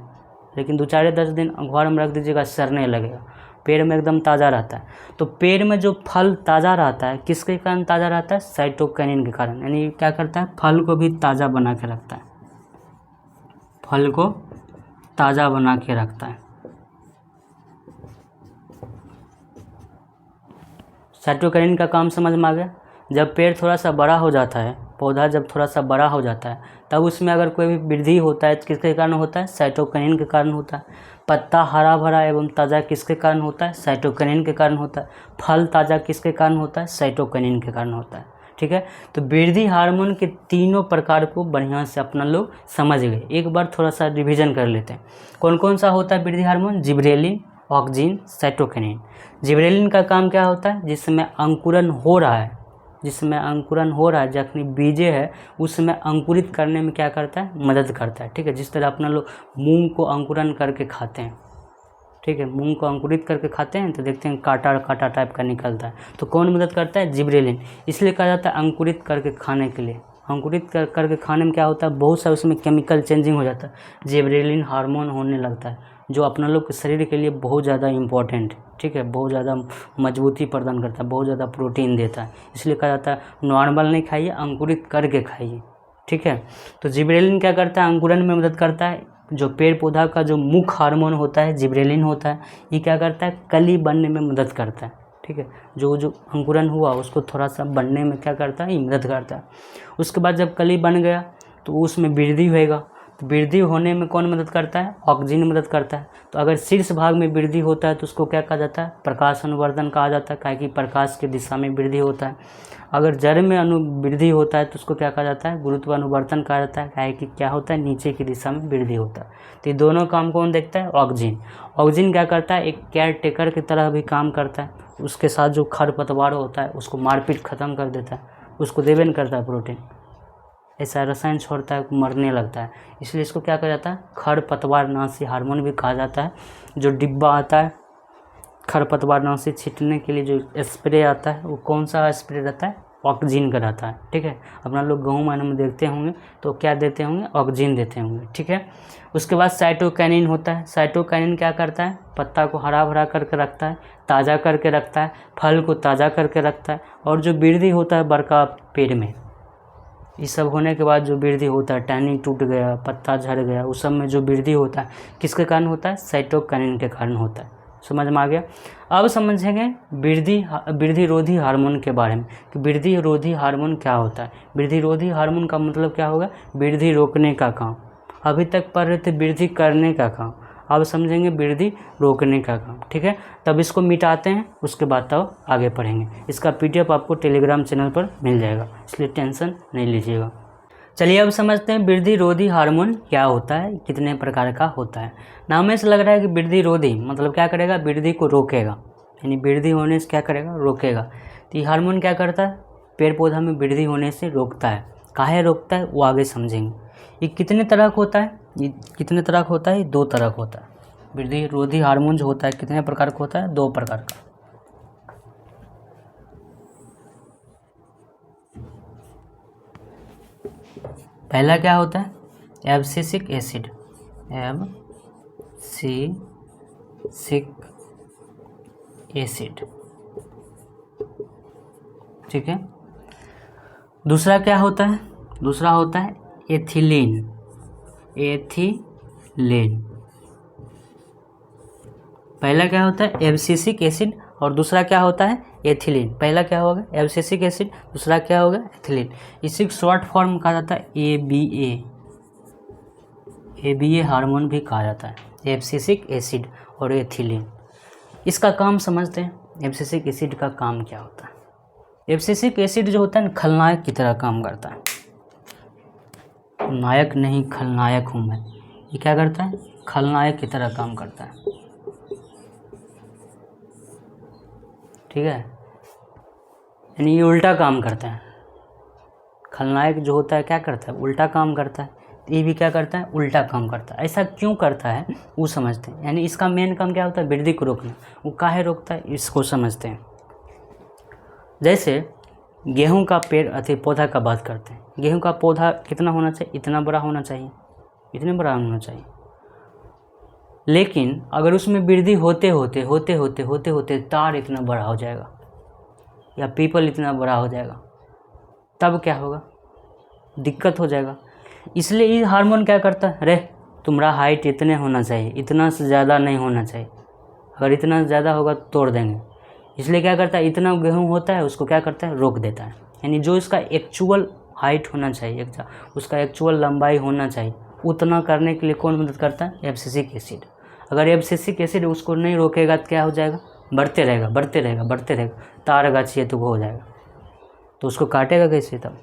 लेकिन 2-10 दिन घर में रख दीजिएगा सड़ने लगेगा, पेड़ में एकदम ताज़ा रहता है। तो पेड़ में जो फल ताज़ा रहता है, किसके कारण ताज़ा रहता है, साइटोकाइनिन के कारण। यानी क्या करता है, फल को भी ताज़ा बना के रखता है, फल को ताज़ा बना के रखता है। साइटोकाइनिन का काम समझ में आ गया। जब पेड़ थोड़ा सा बड़ा हो जाता है, पौधा जब थोड़ा सा बड़ा हो जाता है, तब उसमें अगर कोई भी वृद्धि होता है तो किसके कारण होता है, साइटोकाइनिन के कारण होता है। पत्ता हरा भरा एवं ताज़ा किसके कारण होता है, साइटोकाइनिन के कारण होता है। फल ताज़ा किसके कारण होता है, साइटोकाइनिन के कारण होता है। ठीक है, तो वृद्धि हार्मोन के तीनों प्रकार को बढ़िया से अपना लोग समझ गए। एक बार थोड़ा सा रिविजन कर लेते हैं। कौन कौन सा होता है वृद्धि hormone, gibberellin, oxygen, cytokinin. Gibberellin का काम क्या होता है, जिस समय अंकुरन हो रहा है, जिसमें अंकुरन हो रहा है, जखनी बीजे है उसमें अंकुरित करने में क्या करता है, मदद करता है। ठीक है, जिस तरह अपना लोग मूंग को अंकुरन करके खाते हैं, ठीक है, मूंग को अंकुरित करके खाते हैं तो देखते हैं काटा काटा टाइप का निकलता है, तो कौन मदद करता है, जिबरेलिन। इसलिए कहा जाता है अंकुरित करके खाने के लिए। अंकुरित करके खाने में क्या होता है, बहुत सारा उसमें केमिकल चेंजिंग हो जाता है, जिबरेलिन हार्मोन होने लगता है, जो अपना लोग के शरीर के लिए बहुत ज़्यादा इंपॉर्टेंट है। ठीक है, बहुत ज़्यादा मजबूती प्रदान करता है, बहुत ज़्यादा प्रोटीन देता है। इसलिए कहा जाता है नॉर्मल नहीं खाइए, अंकुरित करके खाइए। ठीक है, तो जिबरेलिन क्या करता है, अंकुरन में मदद करता है। जो पेड़ पौधा का जो मुख्य हार्मोन होता है जिबरेलिन होता है, ये क्या करता है, कली बनने में मदद करता है। ठीक है, जो अंकुरन हुआ उसको थोड़ा सा बनने में क्या करता है, ये मदद करता है। उसके बाद जब कली बन गया तो उसमें वृद्धि होएगा, तो वृद्धि होने में कौन मदद करता है, ऑक्सीजन मदद करता है। तो अगर शीर्ष भाग में वृद्धि होता है तो उसको क्या कहा जाता है, प्रकाश अनुवर्धन कहा जाता है, कि प्रकाश की दिशा में वृद्धि होता है। अगर जड़ में वृद्धि होता है तो उसको क्या कहा जाता है, गुरुत्व अनुवर्तन कहा जाता है, कि क्या होता है, नीचे की दिशा में वृद्धि होता है। तो ये दोनों काम कौन देखता है, ऑक्सीजन। ऑक्सीजन क्या करता है, एक केयर टेकर की तरह भी काम करता है। उसके साथ जो खरपतवार होता है उसको मारपीट खत्म कर देता है, उसको देवेन करता है प्रोटीन, ऐसा रसायन छोड़ता है, मरने लगता है। इसलिए इसको क्या कहा जाता है, खरपतवार नाशी हार्मोन भी कहा जाता है। जो डिब्बा आता है खरपतवार नाशी छींटने के लिए, जो स्प्रे आता है वो कौन सा स्प्रे रहता है, ऑक्सीजन का रहता है। ठीक है, अपना लोग गेहूँ में देखते होंगे तो क्या देते होंगे, ऑक्सीजन देते होंगे। ठीक है, उसके बाद साइटोकाइनिन होता है। साइटोकाइनिन क्या करता है, पत्ता को हरा भरा करके रखता है, ताज़ा करके रखता है, फल को ताज़ा करके रखता है। और जो वृद्धि होता है बड़का पेड़ में, ये सब होने के बाद जो वृद्धि होता है, टहनी टूट गया, पत्ता झड़ गया, उस सब में जो वृद्धि होता है किसके कारण होता है, साइटोकाइनिन के कारण होता है। समझ में आ गया। अब समझेंगे वृद्धि रोधी हार्मोन के बारे में, कि वृद्धि रोधी हार्मोन क्या होता है। वृद्धि रोधी हार्मोन का मतलब क्या होगा, वृद्धि रोकने का काम। अभी तक पढ़ रहे थे वृद्धि करने का काम, अब समझेंगे वृद्धि रोकने का काम। ठीक है, तब इसको मिटाते हैं, उसके बाद तब आगे पढ़ेंगे। इसका PDF आपको टेलीग्राम चैनल पर मिल जाएगा, इसलिए टेंशन नहीं लीजिएगा। चलिए अब समझते हैं वृद्धि रोधी हार्मोन क्या होता है, कितने प्रकार का होता है। नाम से लग रहा है कि वृद्धि रोधी मतलब क्या करेगा, वृद्धि को रोकेगा, यानी वृद्धि होने से क्या करेगा, रोकेगा। तो ये हार्मोन क्या करता है, पेड़ पौधा में वृद्धि होने से रोकता है। काहे रोकता है वो आगे समझेंगे। ये कितने तरह का होता है, ये कितने तरह का होता है, 2 तरह का होता है। वृद्धि रोधी हार्मोन जो होता है कितने प्रकार का होता है, 2 प्रकार का। पहला क्या होता है, एब्सिसिक एसिड, एब्सिसिक एसिड। ठीक है, दूसरा क्या होता है, दूसरा होता है एथिलीन, एथिलीन। पहला क्या होता है एब्सिसिक एसिड और दूसरा क्या होता है एथिलीन। पहला क्या होगा एब्सिसिक एसिड, दूसरा क्या होगा एथिलीन। इसी शॉर्ट फॉर्म कहा जाता है ABA हार्मोन भी कहा जाता है, एब्सिसिक एसिड और एथिलीन। इसका काम समझते हैं, एब्सिसिक एसिड का काम क्या होता है। एब्सिसिक एसिड जो होता है ना, खलनायक की तरह काम करता है। नायक नहीं, खलनायक हूँ मैं। ये क्या करता है, खलनायक की तरह काम करता है। ठीक है, यानी ये उल्टा काम करता है। खलनायक जो होता है क्या करता है, उल्टा काम करता है। तो ये भी क्या करता है, उल्टा काम करता है। ऐसा क्यों करता है वो समझते हैं, यानी इसका मेन काम क्या होता है, वृद्धि को रोकना। वो काहे रोकता है इसको समझते हैं। जैसे गेहूं का पेड़ पौधा का बात करते हैं। गेहूं का पौधा कितना होना चाहिए, इतना बड़ा होना चाहिए, इतने बड़ा होना चाहिए। लेकिन अगर उसमें वृद्धि होते होते तार इतना बड़ा हो जाएगा या पीपल इतना बड़ा हो जाएगा, तब क्या होगा, दिक्कत हो जाएगा। इसलिए ये हार्मोन क्या करता है, अरे तुम्हारा हाइट इतने होना चाहिए, इतना से ज़्यादा नहीं होना चाहिए। अगर इतना ज़्यादा होगा तो तोड़ देंगे। इसलिए क्या करता है, इतना गेहूँ होता है उसको क्या करता है, रोक देता है। यानी जो इसका एक्चुअल हाइट होना चाहिए, उसका एक्चुअल लंबाई होना चाहिए, उतना करने के लिए कौन मदद करता है, एब्सिसिक एसिड। अगर एब्सिसिक एसिड उसको नहीं रोकेगा तो क्या हो जाएगा, बढ़ते रहेगा, तार गाछी तो वो हो जाएगा। तो उसको काटेगा कैसे, तब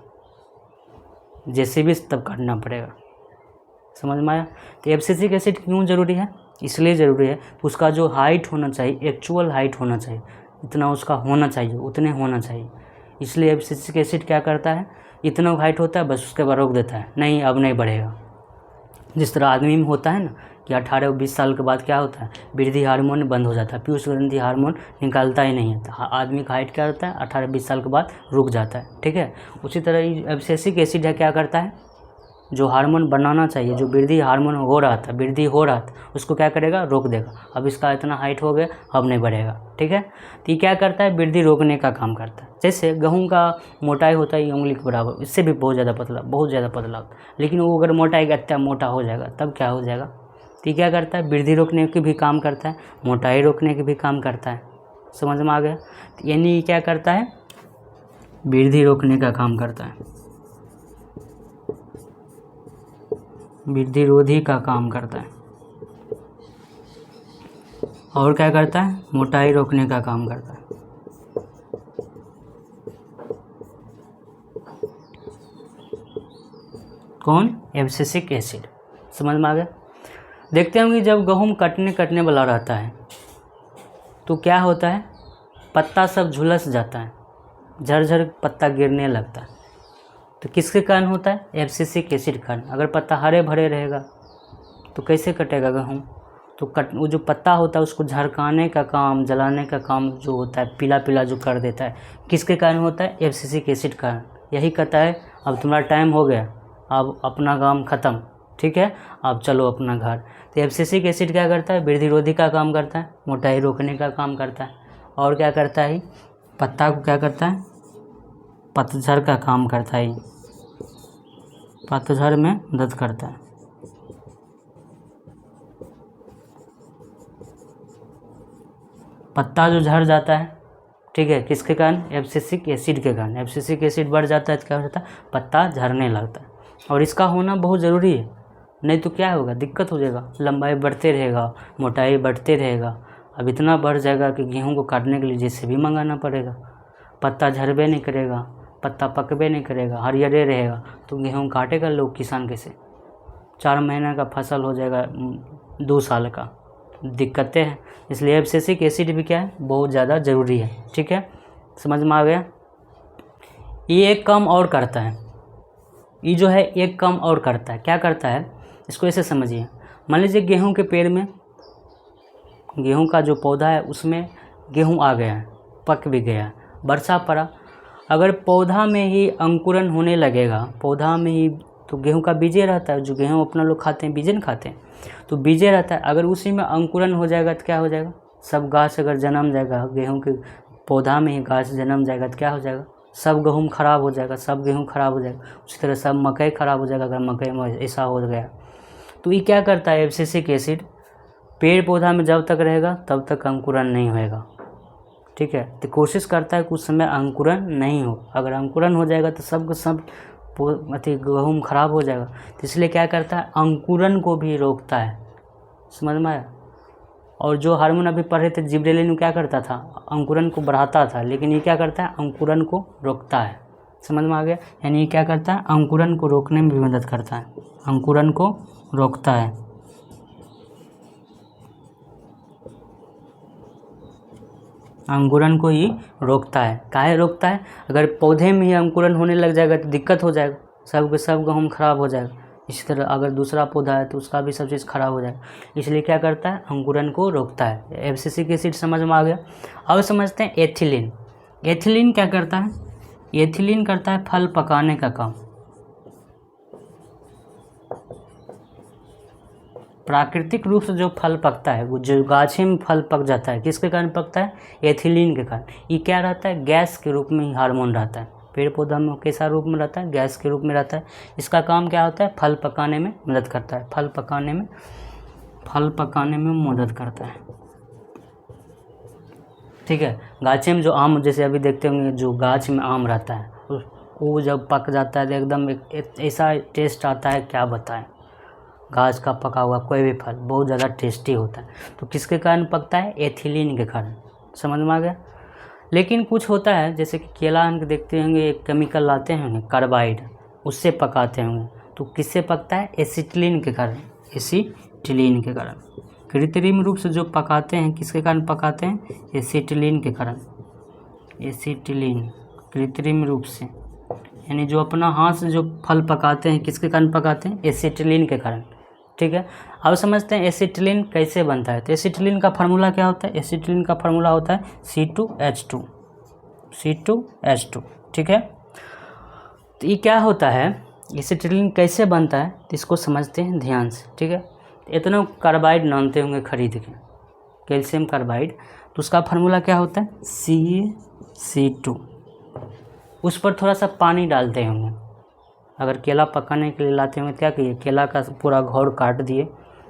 जैसे भी तब काटना पड़ेगा। समझ में आया। तो एब्सिसिक एसिड क्यों ज़रूरी है, इसलिए ज़रूरी है उसका जो हाइट होना चाहिए, एक्चुअल हाइट होना चाहिए, इतना उसका होना चाहिए, उतने होना चाहिए। इसलिए एब्सिसिक एसिड क्या करता है, इतना हाइट होता है बस उसके बाद रोक देता है, नहीं अब नहीं बढ़ेगा। जिस तरह आदमी में होता है ना कि 18-20 साल के बाद क्या होता है, वृद्धि हार्मोन बंद हो जाता है, पीयूष ग्रंथि हार्मोन निकालता ही नहीं है, तो आदमी का हाइट क्या होता है 18-20 साल के बाद रुक जाता है। ठीक है, उसी तरह एब्सिसिक एसिड है क्या करता है, जो हार्मोन बनाना चाहिए, जो वृद्धि हार्मोन हो रहा था, वृद्धि हो रहा था, उसको क्या करेगा, रोक देगा। अब इसका इतना हाइट हो गया, अब नहीं बढ़ेगा। ठीक है, तो ये क्या करता है, वृद्धि रोकने का काम करता है। जैसे गेहूं का मोटाई होता है उंगली के बराबर, इससे भी बहुत ज़्यादा पतला होता है, लेकिन वो अगर मोटाई इतना मोटा हो जाएगा तब क्या हो जाएगा, तो क्या करता है, वृद्धि रोकने की भी काम करता है, मोटाई रोकने की भी काम करता है। समझ में आ गया, तो यानी क्या करता है, वृद्धि रोकने का काम करता है, वृद्धि रोधी का काम करता है, और क्या करता है, मोटाई रोकने का काम करता है। कौन, एब्सिसिक एसिड। समझ में आ गया। देखते होंगे जब गेहूं कटने वाला रहता है तो क्या होता है, पत्ता सब झुलस जाता है, झरझर पत्ता गिरने लगता है, तो किसके कारण होता है, एब्सिसिक एसिड कारण। अगर पत्ता हरे भरे रहेगा तो कैसे कटेगा गेहूँ, तो वो जो पत्ता होता है उसको झरकाने का काम, जलाने का काम जो होता है, पीला पीला जो कर देता है, किसके कारण होता है, एब्सिसिक एसिड कारण। यही कहता है अब तुम्हारा टाइम हो गया, अब अपना काम ख़त्म, ठीक है, अब चलो अपना घर। तो एब्सिसिक एसिड क्या करता है, वृद्धि रोधी का काम करता है, मोटाई रोकने का काम करता है, और क्या करता है, पत्ता को क्या करता है, पतझड़ का काम करता है, पतझड़ में मदद करता है। पत्ता जो झड़ जाता है, ठीक है, किसके कारण, एब्सिसिक एसिड के कारण। एब्सिसिक एसिड बढ़ जाता है तो क्या होता है, पत्ता झड़ने लगता है, और इसका होना बहुत ज़रूरी है, नहीं तो क्या होगा, दिक्कत हो जाएगा, लंबाई बढ़ते रहेगा, मोटाई बढ़ते रहेगा, अब इतना बढ़ जाएगा कि गेहूं को काटने के लिए जैसे भी मंगाना पड़ेगा। पत्ता झड़बे नहीं करेगा, पत्ता पकबे नहीं करेगा, हरियरे रहेगा, तो गेहूं काटेगा लोग, किसान कैसे, 4 महीने का फसल हो जाएगा, 2 साल का, दिक्कतें हैं। इसलिए एब्सिसिक एसिड भी क्या है, बहुत ज़्यादा ज़रूरी है। ठीक है, समझ में आ गया। ये एक काम और करता है, ये जो है एक काम और करता है, क्या करता है, इसको ऐसे समझिए। मान लीजिए गेहूं के पेड़ में, गेहूं का जो पौधा है उसमें गेहूं आ गया है, पक भी गया है, वर्षा पड़ा, अगर पौधा में ही अंकुरन होने लगेगा, पौधा में ही, तो गेहूं का बीजे रहता है, जो गेहूं अपना लोग खाते हैं, बीजे न खाते हैं, तो बीजे रहता है, अगर उसी में अंकुरन हो जाएगा तो क्या हो जाएगा, सब गाछ अगर जन्म जाएगा, गेहूं के पौधा में ही गाछ जन्म जाएगा तो क्या हो जाएगा, सब गेहूं खराब हो जाएगा, सब गेहूं खराब हो जाएगा। उसी तरह सब मकई खराब हो जाएगा अगर मकई में ऐसा हो गया। तो ये क्या करता है, एब्सिसिक एसिड पेड़ पौधा में जब तक रहेगा तब तक अंकुरन नहीं होएगा। ठीक है, तो कोशिश करता है कि उस समय अंकुरन नहीं हो, अगर अंकुरन हो जाएगा तो सब गेहूँ खराब हो जाएगा, तो इसलिए क्या करता है, अंकुरन को भी रोकता है। समझ में आया। और जो हार्मोन अभी पढ़े थे जिब्रेलिन, क्या करता था, अंकुरन को बढ़ाता था, लेकिन ये क्या करता है, अंकुरन को रोकता है। समझ में आ गया, यानी ये क्या करता है, अंकुरन को रोकने में भी मदद करता है, अंकुरन को रोकता है। अंकुरन को ही रोकता है। काहे रोकता है, अगर पौधे में ही अंकुरन होने लग जाएगा तो दिक्कत हो जाएगा, सब के सब गेहूँ खराब हो जाएगा। इसी तरह अगर दूसरा पौधा है तो उसका भी सब चीज़ खराब हो जाएगा, इसलिए क्या करता है, अंकुरन को रोकता है। एब्सिसिक एसिड समझ में आ गया। अब समझते हैं एथिलीन। एथिलीन क्या करता है, एथिलीन करता है फल पकाने का काम। प्राकृतिक रूप से जो फल पकता है, वो जो गाछी में फल पक जाता है, किसके कारण पकता है, एथिलीन के कारण। ये क्या रहता है, गैस के रूप में ही हार्मोन रहता है, पेड़ पौधा में कैसा रूप में रहता है, गैस के रूप में रहता है। इसका काम क्या होता है, फल पकाने में मदद करता है, फल पकाने में मदद करता है। ठीक है, गाछी में जो आम, जैसे अभी देखते होंगे जो गाछ में आम रहता है, वो जब पक जाता है तो एकदम ऐसा टेस्ट आता है, क्या बताएं। घास का पका हुआ कोई भी फल बहुत ज़्यादा टेस्टी होता है, तो किसके कारण पकता है, एथिलीन के कारण। समझ में आ गया। लेकिन कुछ होता है, जैसे कि केला हम देखते होंगे, एक केमिकल लाते होंगे कार्बाइड, उससे पकाते होंगे, तो किससे पकता है, एसिटिलीन के कारण, एसिटिलीन के कारण। कृत्रिम रूप से जो पकाते हैं, किसके कारण पकाते हैं, एसिटिलीन के कारण, एसिटिलीन कृत्रिम रूप से, यानी जो अपना हाथ से जो फल पकाते हैं किसके कारण पकाते हैं, एसिटिलीन के कारण। ठीक है, अब समझते हैं एसिटिलीन कैसे बनता है। तो एसिटिलीन का फार्मूला क्या होता है, एसिटिलीन का फार्मूला होता है C2H2, C2H2। ठीक है, तो ये क्या होता है, एसिटिलीन कैसे बनता है, तो इसको समझते हैं ध्यान से। ठीक है, इतना कार्बाइड जानते होंगे खरीद के, कैल्शियम कार्बाइड, तो उसका फार्मूला क्या होता है CaC2। उस पर थोड़ा सा पानी डालते होंगे। अगर केला पकाने के लिए लाते होंगे क्या किए, केला का पूरा घौर काट दिए,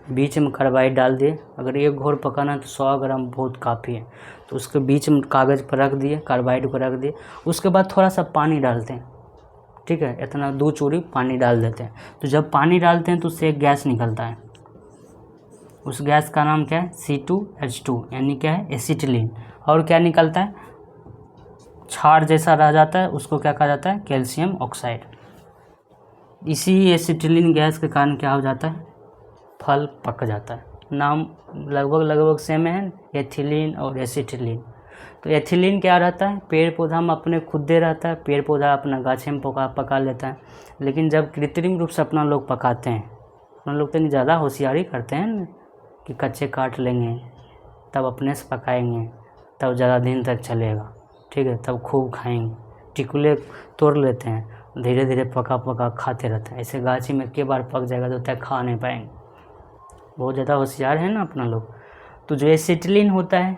बीच में कार्बाइड डाल दिए। अगर एक घौर पकाना है तो 100 ग्राम बहुत काफ़ी है, तो उसके बीच में कागज़ पर रख दिए, कार्बाइड को रख दिए। उसके बाद थोड़ा सा पानी डालते हैं। ठीक है, इतना 2 चूड़ी पानी डाल देते हैं। तो जब पानी डालते हैं तो उससे एक गैस निकलता है, उस गैस का नाम क्या है, C2H2, यानी क्या है, एसिटिलीन। और क्या निकलता है, क्षार जैसा रह जाता है, उसको क्या कहा जाता है, कैल्शियम ऑक्साइड। इसी एसिटिलीन गैस के कारण क्या हो जाता है, फल पक जाता है। नाम लगभग सेम है, एथिलीन और एसिटिलीन। तो एथिलीन क्या रहता है, पेड़ पौधा में अपने खुद दे रहता है, पेड़ पौधा अपना गाछे में पका लेता है। लेकिन जब कृत्रिम रूप से अपना लोग पकाते हैं, अपना लोग तो नहीं ज़्यादा होशियारी करते हैं न, कि कच्चे काट लेंगे तब अपने से पकाएंगे, तब ज़्यादा दिन तक चलेगा। ठीक है, तब खूब खाएंगे, टिकुले तोड़ लेते हैं, धीरे धीरे पका खाते रहते हैं। ऐसे गाछी में के बार पक जाएगा तो तक खा नहीं पाएंगे, बहुत ज़्यादा होशियार है ना अपना लोग। तो जो एसिटिलीन होता है,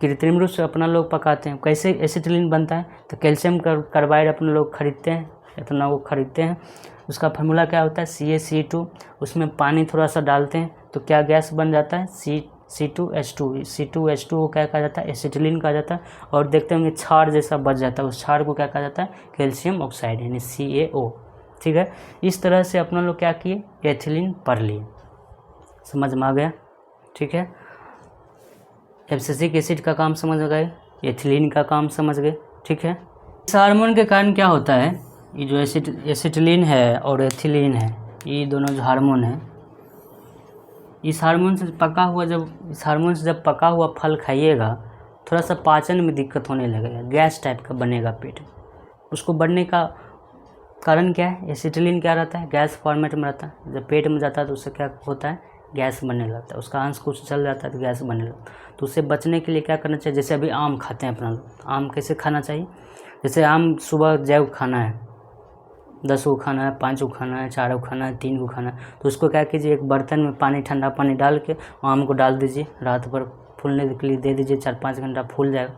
कृत्रिम रूप से अपना लोग पकाते हैं। कैसे एसिटिलीन बनता है, तो कैल्शियम कार्बाइड अपने लोग खरीदते हैं, इतना वो खरीदते हैं। उसका फार्मूला क्या होता है, CaC2। उसमें पानी थोड़ा सा डालते हैं तो क्या गैस बन जाता है, C2H2। C2H2 को क्या कहा जाता है, एसिटिलीन कहा जाता है। और देखते होंगे क्षार जैसा बच जाता है, उस क्षार को क्या कहा जाता है, कैल्शियम ऑक्साइड, यानी CaO। ठीक है, इस तरह से अपना लोग क्या किए, एथिलीन पढ़ लिए। समझ में आ गया। ठीक है, एब्सिसिक एसिड का काम समझ गए, एथिलीन का काम समझ गए। ठीक है, इस हार्मोन के कारण क्या होता है, ये जो एसिटिलीन है और एथिलीन है, ये दोनों जो हार्मोन है, इस हार्मोन से जब पका हुआ फल खाइएगा, थोड़ा सा पाचन में दिक्कत होने लगेगा, गैस टाइप का बनेगा पेट में। उसको बढ़ने का कारण क्या है, एसिटिलीन क्या रहता है, गैस फॉर्मेट में रहता है। जब पेट में जाता है तो उससे क्या होता है, गैस बनने लगता है, उसका अंश कुछ चल जाता है तो गैस बनने लगता है। तो उससे बचने के लिए क्या करना चाहिए, जैसे अभी आम खाते हैं अपना लोग, आम कैसे खाना चाहिए, जैसे आम सुबह जब खाना है, 10 को खाना है, 5 को खाना है, 4 को खाना है, 3 को खाना है, तो उसको क्या कीजिए, एक बर्तन में पानी, ठंडा पानी डाल के आम को डाल दीजिए, रात भर फूलने के लिए दे दीजिए, 4-5 घंटा फूल जाएगा।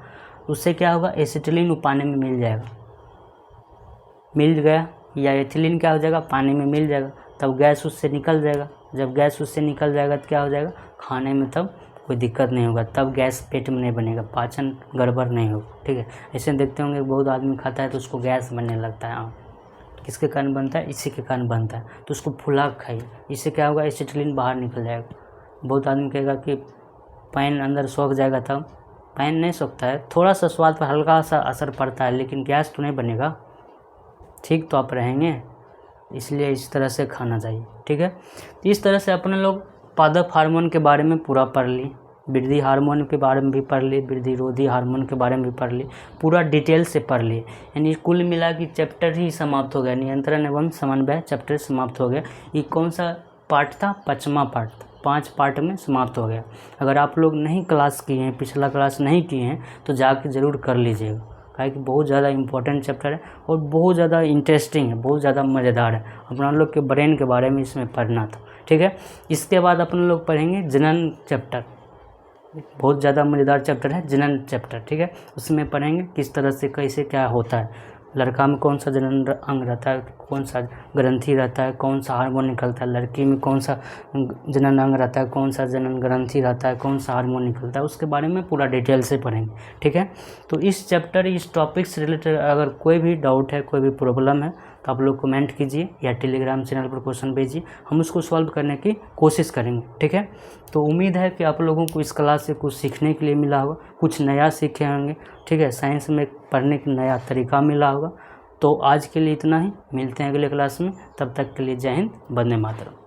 उससे क्या होगा, एसिटिलीन वो पानी में मिल जाएगा, मिल गया, या एथिलीन क्या हो जाएगा, पानी में मिल जाएगा, तब गैस उससे निकल जाएगा। जब गैस उससे निकल जाएगा तो क्या हो जाएगा, खाने में तब कोई दिक्कत नहीं होगा, तब गैस पेट में नहीं बनेगा, पाचन गड़बड़ नहीं होगा। ठीक है, ऐसे देखते होंगे बहुत आदमी खाता है तो उसको गैस बनने लगता है। आम किसके कारण बनता है, इसी के कारण बनता है। तो उसको फुला खाइए, इससे क्या होगा, एसिटिलीन बाहर निकल जाएगा। बहुत आदमी कहेगा कि पैन अंदर सूख जाएगा, तब पैन नहीं सूखता है, थोड़ा सा स्वाद पर हल्का सा असर पड़ता है, लेकिन गैस तो नहीं बनेगा। ठीक, तो आप रहेंगे, इसलिए इस तरह से खाना चाहिए। ठीक है, तो इस तरह से अपने लोग पादप हार्मोन के बारे में पूरा पढ़ लिए, वृद्धि हार्मोन के बारे में भी पढ़ लिए, वृद्धि रोधी हार्मोन के बारे में भी पढ़ लिए, पूरा डिटेल से पढ़ लिए। यानी कुल मिला के चैप्टर ही समाप्त हो गया, नियंत्रण एवं समन्वय चैप्टर समाप्त हो गया। ये कौन सा पार्ट था, 5वां पार्ट था, 5 पार्ट में समाप्त हो गया। अगर आप लोग नहीं क्लास किए हैं, पिछला क्लास नहीं किए हैं, तो जाके ज़रूर कर लीजिएगा, कि बहुत ज़्यादा इंपॉर्टेंट चैप्टर है और बहुत ज़्यादा इंटरेस्टिंग है, बहुत ज़्यादा मज़ेदार है। अपना लोग के ब्रेन के बारे में इसमें पढ़ना था। ठीक है, इसके बाद अपन लोग पढ़ेंगे जनन चैप्टर, बहुत ज़्यादा मज़ेदार चैप्टर है जनन चैप्टर। ठीक है, उसमें पढ़ेंगे किस तरह से कैसे क्या होता है, लड़का में कौन सा जनन अंग रहता है, कौन सा ग्रंथि रहता है, कौन सा हार्मोन निकलता है, लड़की में कौन सा जनन अंग रहता है, कौन सा जनन ग्रंथि रहता है, कौन सा हार्मोन निकलता है, उसके बारे में पूरा डिटेल से पढ़ेंगे। ठीक है, तो इस चैप्टर, इस टॉपिक से रिलेटेड अगर कोई भी डाउट है, कोई भी प्रॉब्लम है, तो आप लोग कमेंट कीजिए या टेलीग्राम चैनल पर क्वेश्चन भेजिए, हम उसको सॉल्व करने की कोशिश करेंगे। ठीक है, तो उम्मीद है कि आप लोगों को इस क्लास से कुछ सीखने के लिए मिला होगा, कुछ नया सीखे होंगे। ठीक है, साइंस में पढ़ने का नया तरीका मिला होगा। तो आज के लिए इतना ही, मिलते हैं अगले क्लास में, तब तक के लिए जय हिंद, वंदे मातरम।